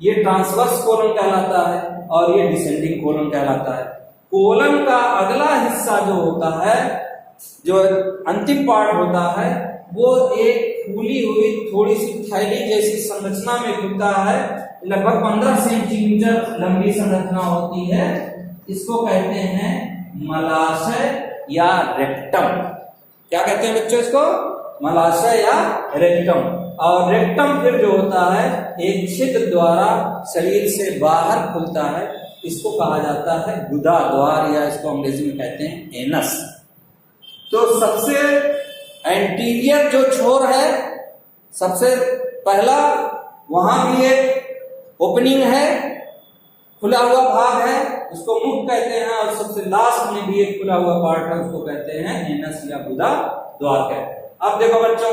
ये ट्रांसवर्स कोलन कहलाता है और ये डिसेंडिंग कोलन कहलाता है। कोलन का अगला हिस्सा जो होता है, जो अंतिम पार्ट होता है, वो एक फूली हुई थोड़ी सी थैली जैसी संरचना में खुलता है, लगभग 15 सेंटीमीटर लंबी संरचना होती है। इसको कहते हैं मलाशय या रेक्टम। क्या कहते हैं बच्चों इसको? मलाशय या रेक्टम। और रेक्टम फिर जो होता है एक छिद्र द्वारा शरीर से बाहर खुलता है, इसको कहा जाता है गुदा द्वार, या इसको अंग्रेजी में कहते हैं एनस। तो सबसे एंटीरियर जो छोर है, सबसे पहला, वहां भी एक ओपनिंग है, खुला हुआ भाग है, उसको मुख कहते हैं। और सबसे लास्ट में भी एक खुला हुआ पार्ट है, उसको कहते हैं एनस या गुदा द्वार कहते हैं। अब देखो बच्चों,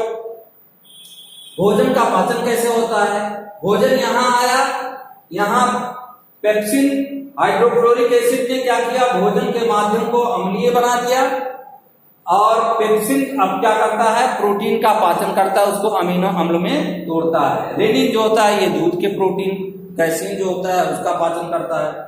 भोजन का पाचन कैसे होता है। भोजन यहाँ आया, यहाँ पेप्सिन हाइड्रोक्लोरिक एसिड ने क्या किया, भोजन के माध्यम को अम्लीय बना दिया। और पेप्सिन अब क्या करता है, प्रोटीन का पाचन करता है, उसको अमीनो अम्ल में तोड़ता है। रेनिन जो होता है ये दूध के प्रोटीन, कैसीन जो होता है उसका पाचन करता है।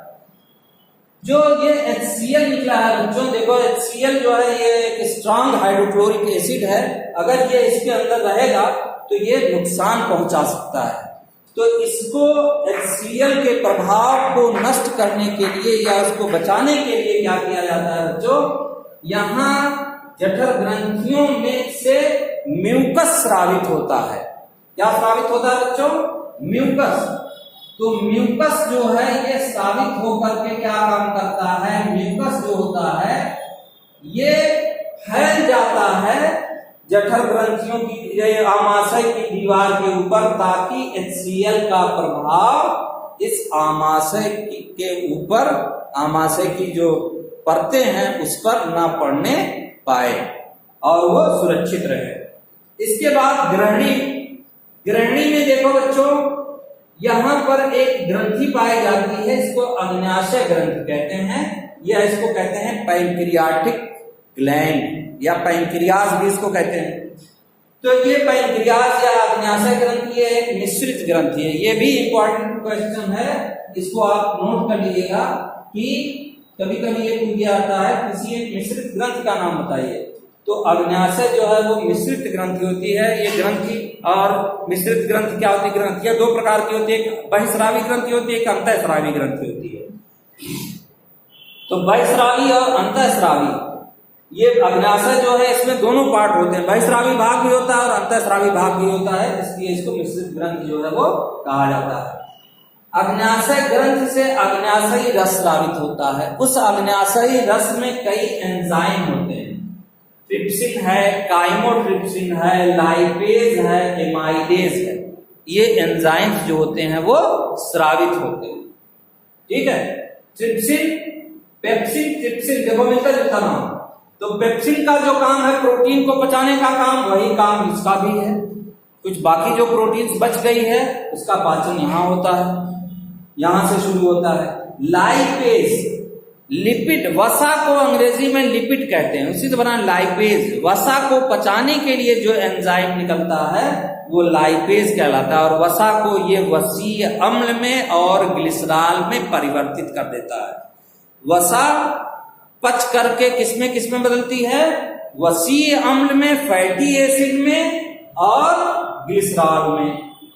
जो ये HCl निकला है बच्चों, देखो HCl जो है ये एक स्ट्रांग हाइड्रोक्लोरिक एसिड है। अगर ये इसके अंदर रहेगा तो ये नुकसान पहुंचा सकता है। तो इसको HCl के प्रभाव को नष्ट करने के लिए या उसको बचाने के लिए क्या किया जाता है बच्चों, यहाँ जठर ग्रंथियों में से म्यूकस स्रावित होता है। क्या स्रावित होता है बच्चों? म्यूकस। तो म्यूकस जो है ये स्रावित होकर के क्या काम करता है? म्यूकस जो होता है ये फैल जाता है जठर ग्रंथियों की, आमाशय की दीवार के ऊपर, ताकि HCl का प्रभाव इस आमाशय के ऊपर, आमाशय की जो परतें हैं उस पर ना पड़ने पाए और वो सुरक्षित रहे। इसके बाद ग्रहणी। ग्रहणी में देखो बच्चों, यहां पर एक ग्रंथि पाई जाती है, इसको अग्न्याशय ग्रंथि कहते हैं, या इसको कहते हैं पैंक्रियाटिक ग्लैंड, या पैंक्रियाज भी इसको कहते हैं। तो ये पैंक्रियाज या अग्न्याशय ग्रंथि ये एक मिश्रित ग्रंथि है। ये भी इंपॉर्टेंट क्वेश्चन है, इसको आप नोट कर लीजिएगा कि कभी कभी ये पूछा जाता है किसी एक मिश्रित ग्रंथि का नाम बताइए। तो अग्न्याशय जो है वो मिश्रित ग्रंथि होती है। ये ग्रंथि और मिश्रित ग्रंथि क्या होती है? ग्रंथियां दो प्रकार की होती है, एक बहिस्रावी ग्रंथि होती है, एक अंतःस्रावी ग्रंथि होती है। तो बहिस्रावी और अंतःस्रावी, ये अग्न्याशय जो है इसमें दोनों पार्ट होते हैं, बहिस्रावी भाग भी होता है और अंतःस्रावी भाग भी होता है, इसलिए इसको मिश्रित ग्रंथि जो है वो कहा जाता है। अग्न्याशय ग्रंथि से अग्न्याशयी रस स्रावित होता है। उस अग्न्याशयी रस में कई एंजाइम होते हैं, ट्रिप्सिन है, काइमोट्रिप्सिन है, लाइपेज है, एमाइलेज है। ये एंजाइम्स जो होते हैं वो स्रावित होते हैं। ठीक है, ट्रिप्सिन, पेप्सिन, ट्रिप्सिन देखो मिलता जुलता नाम। तो पेप्सिन का जो काम है प्रोटीन को पचाने का काम, वही काम इसका भी है। कुछ बाकी जो प्रोटीन्स बच गई है उसका पाचन यहां होता है, यहां से शुरू होता है। लाइपेज, लिपिड, वसा को अंग्रेजी में लिपिड कहते हैं, उसी तरह लाइपेज, वसा को पचाने के लिए जो एंजाइम निकलता है वो लाइपेज कहलाता है, और वसा को ये वसीय अम्ल में और ग्लिसरॉल में परिवर्तित कर देता है। वसा पच करके किसमें बदलती है? वसीय अम्ल में, फैटी एसिड में और ग्लिसरॉल में।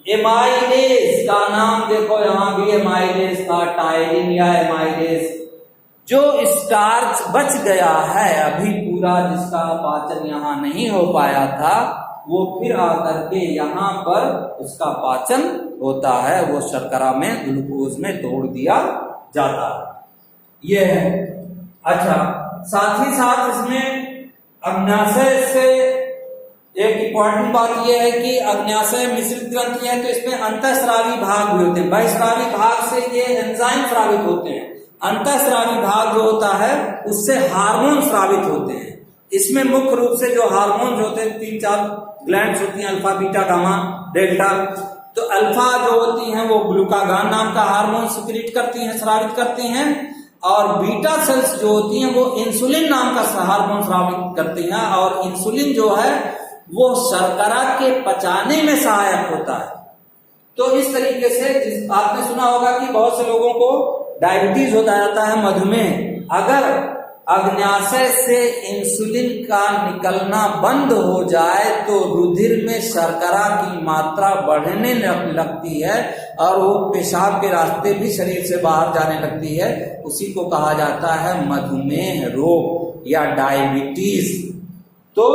एमाइलेज का नाम देखो, यहां भी एमाइलेज का, टायरिन या एमाइलेज। जो स्टार्च बच गया है अभी पूरा, जिसका पाचन यहां नहीं हो पाया था, वो फिर आकर के यहां पर उसका पाचन होता है, वो शर्करा में, ग्लूकोज में तोड़ दिया जाता है। ये है। अच्छा, साथ ही साथ इसमें अग्न्याशय से एक इंपॉर्टेंट बात यह है कि अग्न्याशय मिश्रित ग्रंथि है, तो इसमें अंतःस्रावी भाग भी होते हैं। बहिस्रावी भाग से ये एंजाइम स्रावित होते हैं, अंतःस्रावी भाग जो होता है उससे हार्मोन स्रावित होते हैं। इसमें मुख्य रूप से जो हार्मोन होते हैं, 3-4 ग्लैंड्स होती हैं, अल्फा, बीटा, गामा, डेल्टा। तो अल्फा जो होती हैं वो ग्लूकागान नाम का हार्मोन सिक्रीट करती हैं, स्रावित करती हैं, और बीटा सेल्स जो होती हैं वो इंसुलिन नाम का हार्मोन स्रावित करती हैं, और इंसुलिन जो है वो शर्करा के पचाने में सहायक होता है। तो इस तरीके से आपने सुना होगा कि बहुत से लोगों को डायबिटीज होता जाता है, मधुमेह। अगर अग्न्याशय से इंसुलिन का निकलना बंद हो जाए तो रुधिर में शर्करा की मात्रा बढ़ने लगती है और वो पेशाब के रास्ते भी शरीर से बाहर जाने लगती है। उसी को कहा जाता है मधुमेह रोग या डायबिटीज। तो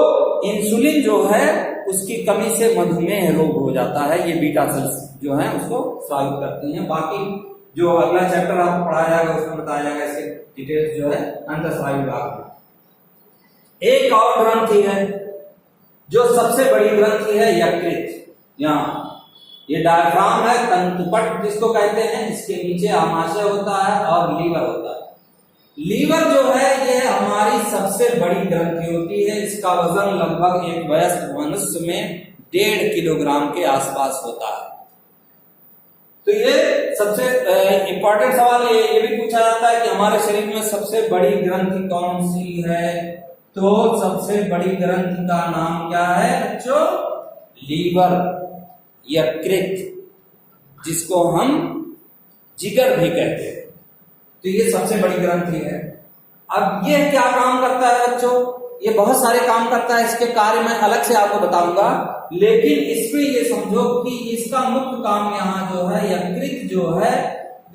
इंसुलिन जो है उसकी कमी से मधुमेह रोग हो जाता है। ये बीटा सेल्स जो है उसको स्रावित करती हैं। बाकी जो अगला चैप्टर आपको पढ़ाया जाएगा उसमें बताया जाएगा इसके डिटेल्स जो है अंतःस्रावी भाग में। एक और ग्रंथि है जो सबसे बड़ी ग्रंथि है, यकृत। यहाँ ये डायफ्राम है, तंतुपट जिसको कहते हैं, इसके नीचे आमाशय होता है और लीवर होता है। लीवर जो है ये हमारी सबसे बड़ी ग्रंथि होती है। इसका वजन लगभग एक वयस्क मनुष्य में 1.5 किलोग्राम के आसपास होता है। तो ये सबसे इंपॉर्टेंट सवाल ये भी पूछा जाता है कि हमारे शरीर में सबसे बड़ी ग्रंथि कौन सी है? तो सबसे बड़ी ग्रंथि का नाम क्या है बच्चों? लीवर, यकृत, जिसको हम जिगर भी कहते हैं। तो ये सबसे बड़ी ग्रंथि है। अब ये क्या काम करता है बच्चों? ये बहुत सारे काम करता है, इसके कार्य मैं अलग से आपको बताऊंगा, लेकिन इसमें ये समझो कि इसका मुख्य काम यहाँ जो है, यकृत जो है,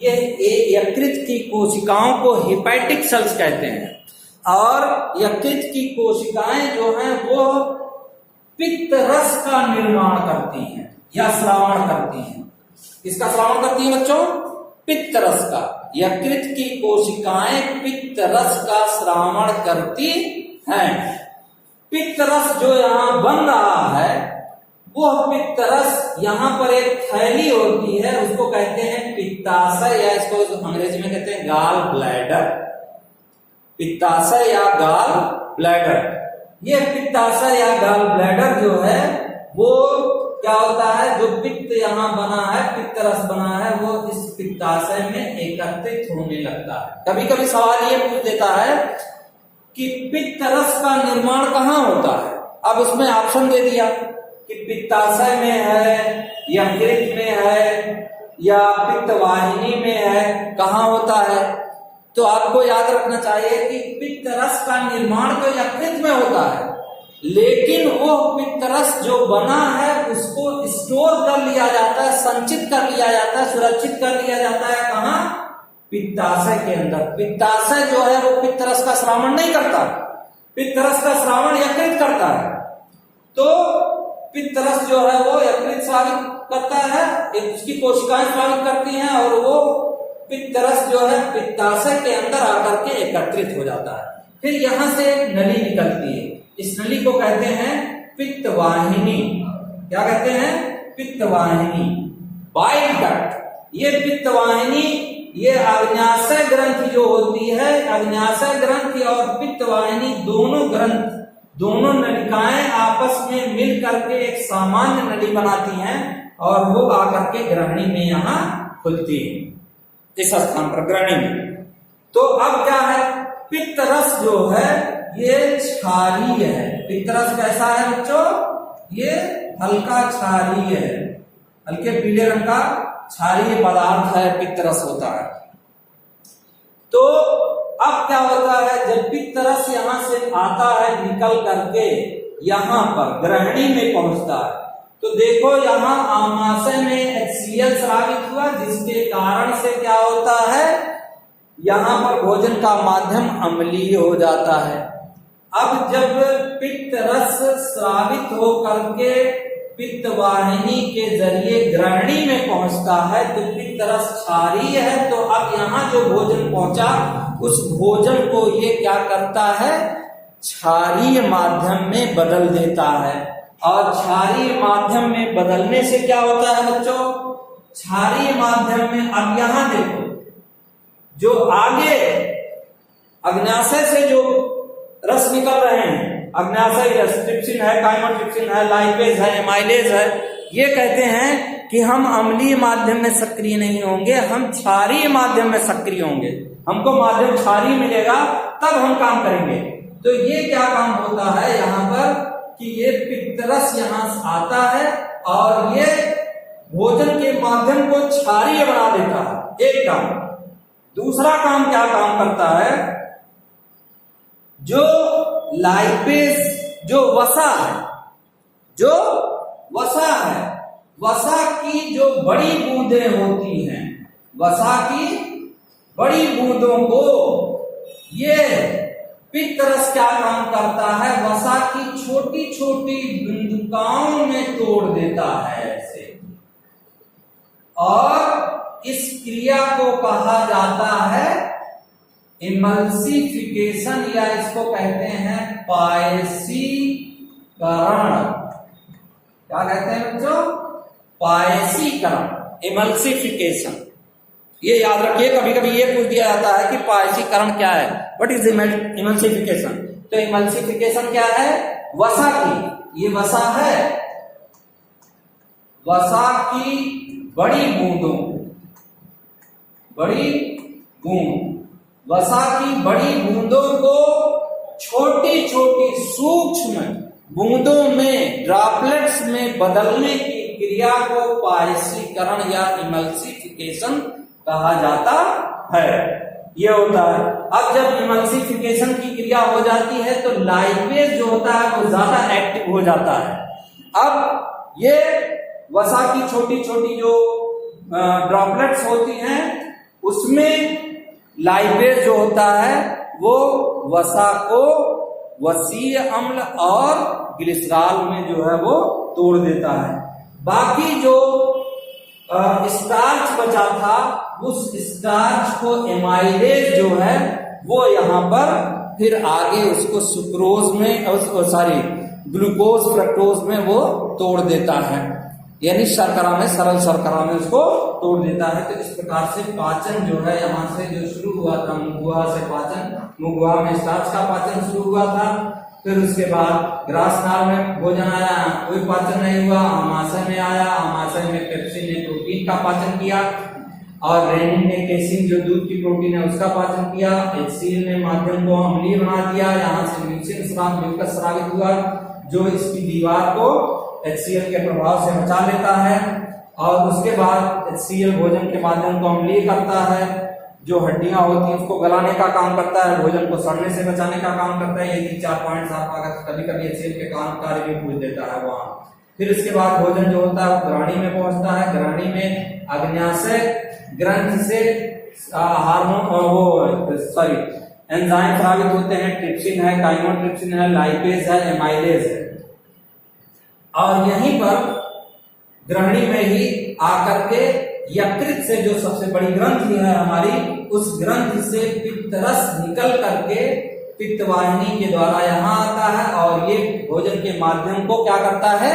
ये यकृत की कोशिकाओं को हिपैटिक सेल्स कहते हैं, और यकृत की कोशिकाएं जो हैं वो पित्त रस का निर्माण करती हैं या श्रावण करती हैं। किसका श्रावण करती हैं बच्चों? पित्त रस का। यकृत की कोशिकाएं पित्त रस का श्रावण करती हैं। पित्त रस जो यहाँ बन रहा है वो पित्त रस यहाँ पर एक थैली होती है, उसको कहते हैं पित्ताशय या इसको अंग्रेजी में कहते हैं गाल ब्लैडर। पित्ताशय या गाल ब्लैडर। ये पित्ताशय या गाल ब्लैडर जो है वो क्या होता है, जो पित्त यहाँ बना है, पित्त रस बना है, वो इस पित्ताशय में एकत्रित होने लगता है। कभी कभी सवाल ये पूछ देता है कि पित्त रस का निर्माण कहाँ होता है। अब उसमें ऑप्शन दे दिया कि पित्ताशय में है, यकृत में है या पित्त वाहिनी में है, कहाँ होता है। तो आपको याद रखना चाहिए कि पित्त रस का निर्माण तो यकृत में होता है, लेकिन वो पित्त रस जो बना है उसको स्टोर कर लिया जाता है, संचित कर लिया जाता है, सुरक्षित कर लिया जाता है। कहाँ? पित्ताशय के अंदर। पित्ताशय जो है वो पित्त रस का श्रावण नहीं करता, पित्त रस का श्रावण यकृत करता है। तो पित्त रस जो है वो यकृत स्रावित करता है, उसकी कोशिकाएं स्रावित करती हैं और वो पित्त रस जो है पित्ताशय के अंदर आकर के एकत्रित हो जाता है। फिर यहां से एक नली निकलती है, इस नली को कहते हैं पित्त वाहिनी। क्या कहते हैं? पित्त वाहिनी, बाइल डक्ट। ये पित्त वाहिनी, ये अग्न्याशय ग्रंथि जो होती है, अग्न्याशय ग्रंथि और पित्त वाहिनी दोनों ग्रंथ, दोनों नलिकाएं आपस में मिल करके एक सामान्य नली बनाती हैं और वो आकर के ग्रहणी में यहाँ खुलती है, इस स्थान पर ग्रहणी में। तो अब क्या है, पित्त रस जो है ये क्षारीय है। पित्त रस कैसा है बच्चों? ये हल्का क्षारीय है, हल्के पीले रंग का क्षारीय पदार्थ है, पित्त रस होता है। तो अब क्या होता है, जब पित्त रस यहां से आता है निकल करके यहां पर ग्रहणी में पहुंचता है, तो देखो यहां आमाशय में HCl स्रावित हुआ, जिसके कारण से क्या होता है, यहां पर भोजन का माध्यम अम्लीय हो जाता है। अब जब पित्त रस स्रावित हो करके पित्त वाहिनी के जरिए ग्रहणी में पहुंचता है तो पित्त रस क्षारीय है। तो अब यहाँ जो भोजन पहुंचा उस भोजन को ये क्या करता है, क्षारीय माध्यम में बदल देता है। और क्षारीय माध्यम में बदलने से क्या होता है बच्चों, क्षारीय माध्यम में अब यहाँ देखो, जो आगे अग्न्याशय से जो रस निकल रहे हैं, अग्न्याशय रस, ट्रिप्सिन है, काइमोट्रिप्सिन है, लाइपेज है, एमाइलेज है, ये कहते हैं कि हम अम्लीय माध्यम में सक्रिय नहीं होंगे, हम क्षारीय माध्यम में सक्रिय होंगे। हमको माध्यम क्षारीय मिलेगा तब हम काम करेंगे। तो ये क्या काम होता है यहाँ पर कि ये पित्त रस यहाँ आता है और ये भोजन के माध्यम को क्षारीय बना देता है, एक काम। दूसरा काम क्या काम करता है, जो लाइपेज, जो वसा है, जो वसा है, वसा की जो बड़ी बूंदें होती हैं, वसा की बड़ी बूंदों को ये पित्त रस क्या काम करता है, वसा की छोटी छोटी बिंदुकाओं में तोड़ देता है ऐसे। और इस क्रिया को कहा जाता है इमल्सिफिकेशन, या इसको कहते हैं पायसीकरण। क्या कहते हैं बच्चों? पायसीकरण, इमल्सिफिकेशन। ये याद रखिए, कभी कभी ये पूछ दिया जाता है कि पायसीकरण क्या है, व्हाट इज इमल्सिफिकेशन। तो इमल्सिफिकेशन क्या है, वसा की, ये वसा है, वसा की बड़ी बूंदों, बड़ी बूंद, वसा की बड़ी बूंदों को छोटी छोटी सूक्ष्म बूंदों में, ड्रॉपलेट्स में बदलने की क्रिया को पायसीकरण या इमल्सिफिकेशन कहा जाता है। ये होता है। अब जब इमल्सिफिकेशन की क्रिया हो जाती है तो लाइपेज जो होता है वो ज्यादा एक्टिव हो जाता है। अब ये वसा की छोटी छोटी जो ड्रॉपलेट्स होती हैं उसमें लाइपेज जो होता है वो वसा को वसीय अम्ल और ग्लिसरॉल में जो है वो तोड़ देता है। बाकी जो स्टार्च बचा था उस स्टार्च को एमाइलेज जो है वो यहाँ पर फिर आगे उसको सुक्रोज में ग्लूकोज फ्रक्टोज में वो तोड़ देता है, यानी शर्करा में, सरल शर्करा में उसको तोड़ देता है। तो इस प्रकार से पाचन जो है यहाँ से जो शुरू हुआ था मुगुआ से पाचन, मुगुआ में स्टार्च का पाचन शुरू हुआ था, फिर उसके बाद ग्रासनाल में भोजन आया, कोई पाचन नहीं हुआ, आमाशय में आया, आमाशय में पेप्सिन ने प्रोटीन का पाचन किया और रेनिन ने केसिन जो दूध की प्रोटीन है उसका पाचन किया, HCl ने माध्यम को अम्लीय बना दिया, यहाँ से म्यूसिन स्राव मिलकर स्रावित हुआ जो इसकी दीवार को HCl के प्रभाव से बचा लेता है और उसके बाद HCl भोजन के माध्यम को अम्लीय करता है, जो हड्डियां होती हैं उसको गलाने का काम करता है, भोजन को सड़ने से बचाने का काम करता है। ये 4 पॉइंट्स आप अगर कभी कभी HCl के काम कार्य भी पूछ देता है वहां। फिर इसके बाद भोजन जो होता है वो ग्राणी में पहुंचता है, ग्राणी में अग्न्याशय ग्रंथि से एंजाइम स्रावित होते हैं, ट्रिप्सिन है, काइमोट्रिप्सिन है, लाइपेज है, एमाइलेज है और यहीं पर ग्रहणी में ही आकर के यकृत से जो सबसे बड़ी ग्रंथि है हमारी, उस ग्रंथि से पित्तरस निकल करके पित्तवाहिनी के द्वारा यहाँ आता है और ये भोजन के माध्यम को क्या करता है,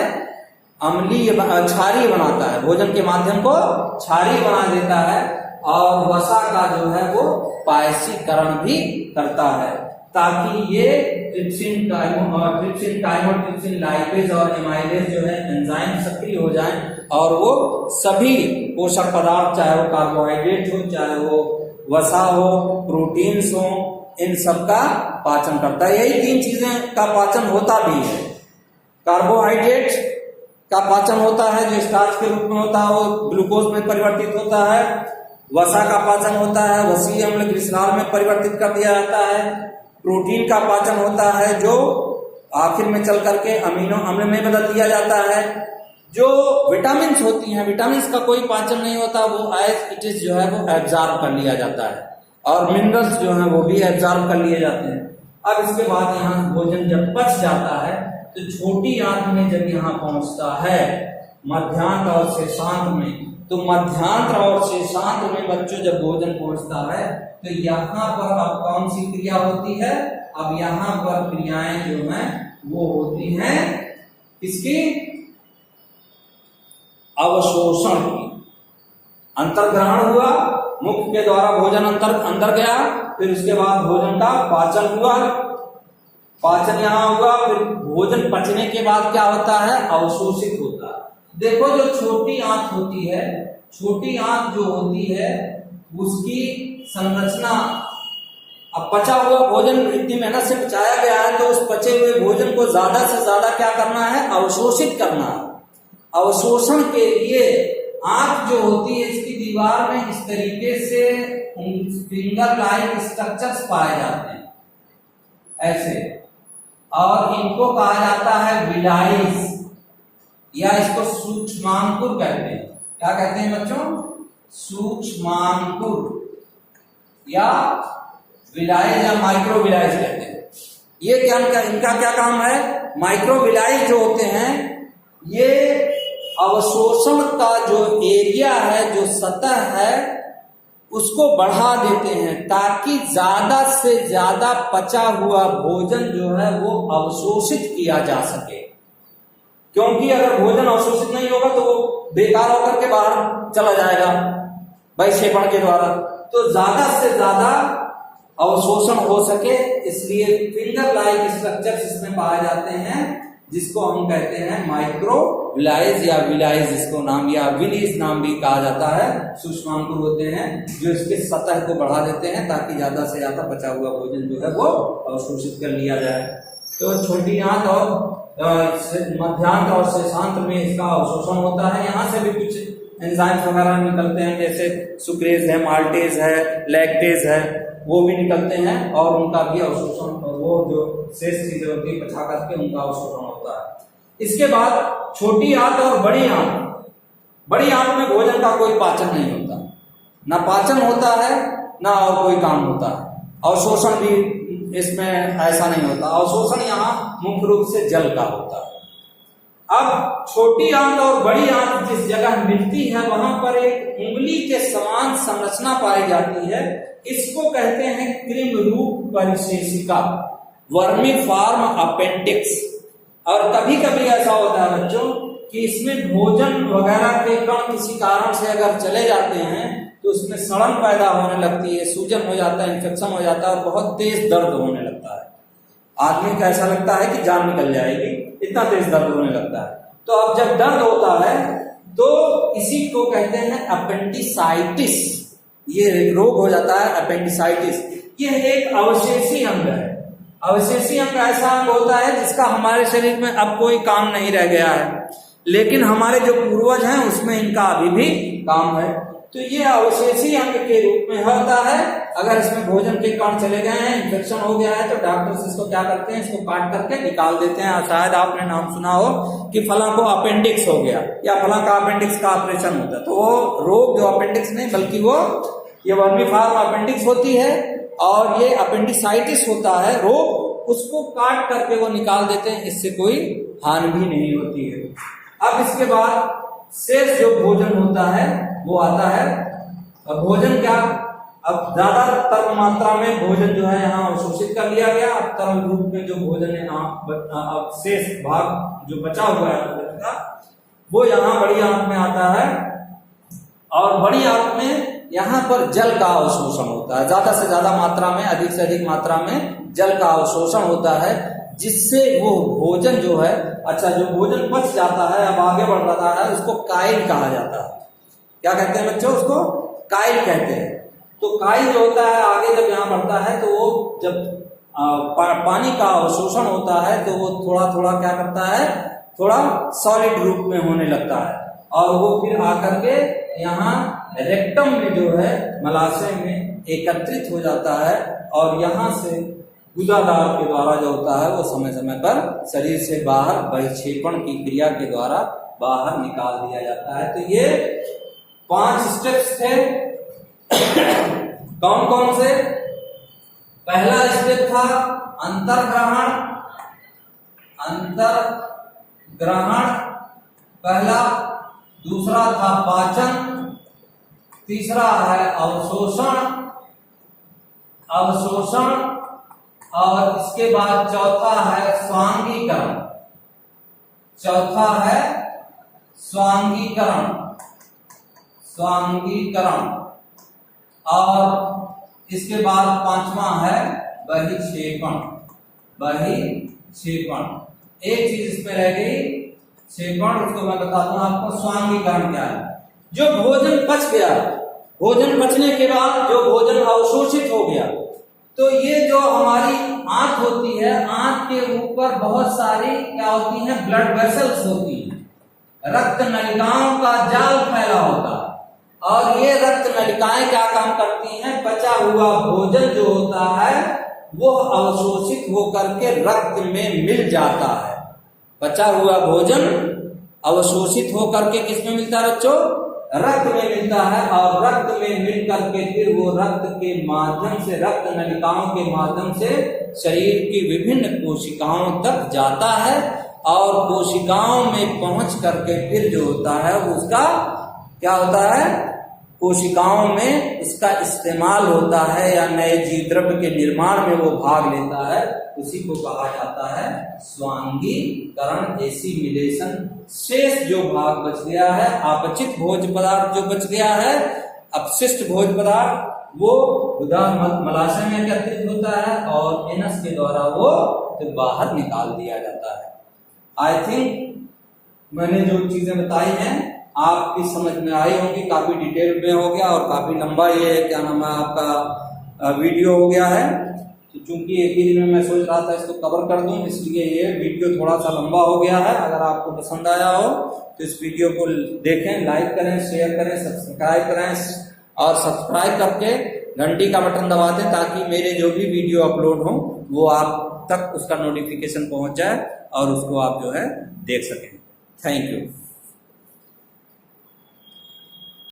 अम्लीय क्षारीय बनाता है, भोजन के माध्यम को क्षारीय बना देता है और वसा का जो है वो पायसीकरण भी करता है ताकि ये ट्रिप्सिन, काइमोट्रिप्सिन, लाइपेज और एमाइलेज जो है एंजाइम सक्रिय हो जाएं और वो सभी पोषक पदार्थ, चाहे वो कार्बोहाइड्रेट हो, चाहे वो वसा हो, प्रोटीन्स हो, इन सब का पाचन करता है। यही 3 चीजें का पाचन होता भी है। कार्बोहाइड्रेट का पाचन होता है जो स्टार्च के रूप में होता है, वो ग्लूकोज में परिवर्तित होता है। वसा का पाचन होता है, वसीय अम्ल ग्लिसरॉल में परिवर्तित कर दिया जाता है। प्रोटीन का पाचन होता है जो आखिर में चल करके अमीनो अम्ल में बदल दिया जाता है। जो विटामिन्स होती हैं, विटामिन्स का कोई पाचन नहीं होता, वो एज इट इज जो है वो एब्जॉर्ब कर लिया जाता है और मिनरल्स जो है वो भी एब्जॉर्ब कर लिए जाते हैं। अब इसके बाद यहाँ भोजन जब पच जाता है तो छोटी आंत में जब यहाँ पहुंचता है मध्यांत और शेषांत में, तो मध्यांत और शेषांत में बच्चों जब भोजन पहुंचता है तो यहाँ पर अब कौन सी क्रिया होती है, अब यहाँ पर क्रियाएं जो हैं वो होती हैं किसकी, अवशोषण की। अंतर्ग्रहण हुआ, मुख के द्वारा भोजन अंदर गया, फिर उसके बाद भोजन का पाचन हुआ, पाचन यहाँ हुआ, फिर भोजन पचने के बाद क्या होता है, अवशोषित होता है। देखो जो छोटी आंत होती है, छोटी आंत जो होती है उसकी संरचना, अब पचा हुआ भोजन इतनी मेहनत से पचाया गया है तो उस पचे हुए भोजन को ज्यादा से ज्यादा क्या करना है, अवशोषित करना है। अवशोषण के लिए आंत जो होती है इसकी दीवार में इस तरीके से फिंगर लाइक स्ट्रक्चर्स पाए जाते हैं ऐसे, और इनको कहा जाता है विलाइज या इसको सूक्ष्मांकुर कहते हैं। क्या कहते हैं बच्चों, सूक्ष्मांकुर या विलाइज या माइक्रोविलाइज कहते हैं। ये क्या इनका क्या काम है, माइक्रोविलाइज जो होते हैं ये अवशोषण का जो एरिया है, जो सतह है, उसको बढ़ा देते हैं ताकि ज्यादा से ज्यादा पचा हुआ भोजन जो है वो अवशोषित किया जा सके। क्योंकि अगर भोजन अवशोषित नहीं होगा तो वो बेकार होकर के बाहर चला जाएगा वैक्षेपण के द्वारा, तो ज्यादा से ज्यादा अवशोषण हो सके इसलिए फिंगर लाइक स्ट्रक्चर्स इसमें पाए जाते हैं, जिसको हम कहते हैं माइक्रोविलाइज या विलाइज, इसको नाम या विलीज नाम भी कहा जाता है। सूक्ष्मांकुर होते हैं जो इसके सतह को बढ़ा देते हैं ताकि ज्यादा से ज्यादा बचा हुआ भोजन जो है वो अवशोषित कर लिया जाए। तो छोटी आंत और मध्यांत और शेषांत में इसका अवशोषण होता है। यहाँ से भी कुछ एंजाइम्स वगैरह निकलते हैं, जैसे सुक्रेज है, माल्टेज है, लैक्टेज है, वो भी निकलते हैं और उनका भी अवशोषण, वो जो शेष चीजें होती है पचा करके उनका अवशोषण होता है। इसके बाद छोटी आंत और बड़ी आंत, बड़ी आंत में भोजन का कोई पाचन नहीं होता, ना पाचन होता है ना और कोई काम होता है, अवशोषण भी इसमें ऐसा नहीं होता। अवशोषण यहाँ मुख्य रूप से जल का होता है। अब छोटी आंत और बड़ी आंत जिस जगह मिलती है वहां पर एक उंगली के समान संरचना पाई जाती है। इसको कहते हैं कृमि रूप परिशेषिका, वर्मीफॉर्म अपेंडिक्स। और कभी कभी ऐसा होता है बच्चों कि इसमें भोजन वगैरह के कण किसी कारण से अगर चले जाते हैं तो उसमें सड़न पैदा होने लगती है, सूजन हो जाता है, इन्फेक्शन हो जाता है और बहुत तेज दर्द होने लगता है। आदमी को ऐसा लगता है कि जान निकल जाएगी, इतना तेज दर्द होने लगता है। तो अब जब दर्द होता है तो इसी को कहते हैं अपेंडिसाइटिस। ये रोग हो जाता है अपेंडिसाइटिस। यह एक अवशेषी अंग है। अवशेषी अंग ऐसा अंग होता है जिसका हमारे शरीर में अब कोई काम नहीं रह गया है, लेकिन हमारे जो पूर्वज हैं उसमें इनका अभी भी काम है। तो ये अवशेषी अंग के रूप में होता है। अगर इसमें भोजन के कण चले गए हैं, इन्फेक्शन हो गया है, तो डॉक्टर्स इसको क्या करते हैं, इसको काट करके निकाल देते हैं। शायद आपने नाम सुना हो कि फला को अपेंडिक्स हो गया या फला का अपेंडिक्स का ऑपरेशन होता है। तो वो रोग जो अपेंडिक्स नहीं बल्कि वो ये वर्मीफॉर्म अपेंडिक्स होती है और ये अपेंडिसाइटिस होता है रोग, उसको काट करके वो निकाल देते हैं। इससे कोई हानि भी नहीं होती है। अब इसके बाद शेष जो भोजन होता है वो आता है। अब भोजन क्या, अब ज्यादातर मात्रा में भोजन जो है यहाँ अवशोषित कर लिया गया। अब तरल रूप में जो भोजन है अब शेष भाग जो बचा हुआ है भोजन का वो यहाँ बड़ी आंत में आता है। और बड़ी आंत में यहाँ पर जल का अवशोषण होता है, ज्यादा से ज्यादा मात्रा में, अधिक से अधिक मात्रा में जल का अवशोषण होता है, जिससे वो भोजन जो है, अच्छा जो भोजन पच जाता है अब आगे बढ़ रहा है उसको काइल कहा जाता है। क्या कहते हैं बच्चों, उसको काइल कहते हैं। तो काइल जो होता है आगे जब यहाँ बढ़ता है तो वो जब पानी का अवशोषण होता है तो वो थोड़ा थोड़ा क्या करता है, थोड़ा सॉलिड रूप में होने लगता है और वो फिर आकर के यहाँ रेक्टम में जो है मलाशय में एकत्रित हो जाता है और यहाँ से गुदादार के द्वारा जो होता है वो समय समय पर शरीर से बाहर बहिक्षेपण की क्रिया के द्वारा बाहर निकाल दिया जाता है। तो ये 5 स्टेप्स थे। कौन कौन से? पहला स्टेप था अंतर्ग्रहण, पहला। दूसरा था पाचन, तीसरा है अवशोषण और इसके बाद चौथा है स्वांगीकरण और इसके बाद 5वां है बहिक्षेपण। एक चीज इसमें रह गई, क्षेपण, उसको मैं बताता हूं आपको। स्वांगीकरण क्या है? जो भोजन पच गया, भोजन पचने के बाद जो भोजन अवशोषित हो गया, तो ये जो हमारी आंत होती है, आंत के ऊपर बहुत सारी क्या होती है, ब्लड वेसल्स होती है, रक्त नलिकाओं का जाल फैला होता है। और ये रक्त नलिकाएं क्या काम करती हैं, पचा हुआ भोजन जो होता है वो अवशोषित होकर के रक्त में मिल जाता है। पचा हुआ भोजन अवशोषित होकर के किसमें मिलता है बच्चों? रक्त में मिलता है। और रक्त में मिल करके फिर वो रक्त के माध्यम से, रक्त नलिकाओं के माध्यम से शरीर की विभिन्न कोशिकाओं तक जाता है और कोशिकाओं में पहुंच करके फिर जो होता है उसका क्या होता है, कोशिकाओं में उसका इस्तेमाल होता है या नए जीव द्रव्य के निर्माण में वो भाग लेता है। उसी को कहा जाता है स्वांगीकरण, एसिमिलेशन। शेष जो भाग बच गया है, अपचित भोज्य पदार्थ जो बच गया है, अपशिष्ट भोज्य पदार्थ, वो मलाशय में एकत्रित होता है और एनस के द्वारा वो तो बाहर निकाल दिया जाता है। आई थिंक मैंने जो चीजें बताई हैं आपकी समझ में आई होगी। काफी डिटेल में हो गया और काफी लंबा ये क्या नाम है आपका वीडियो हो गया है। तो चूंकि एक ही दिन में मैं सोच रहा था इसको कवर कर दूं, इसलिए ये वीडियो थोड़ा सा लंबा हो गया है। अगर आपको पसंद आया हो तो इस वीडियो को देखें, लाइक करें, शेयर करें, सब्सक्राइब करें और सब्सक्राइब करके घंटी का बटन दबा दें ताकि मेरे जो भी वीडियो अपलोड हो वो आप तक उसका नोटिफिकेशन पहुंच जाए और उसको आप जो है देख सकें। Thank you.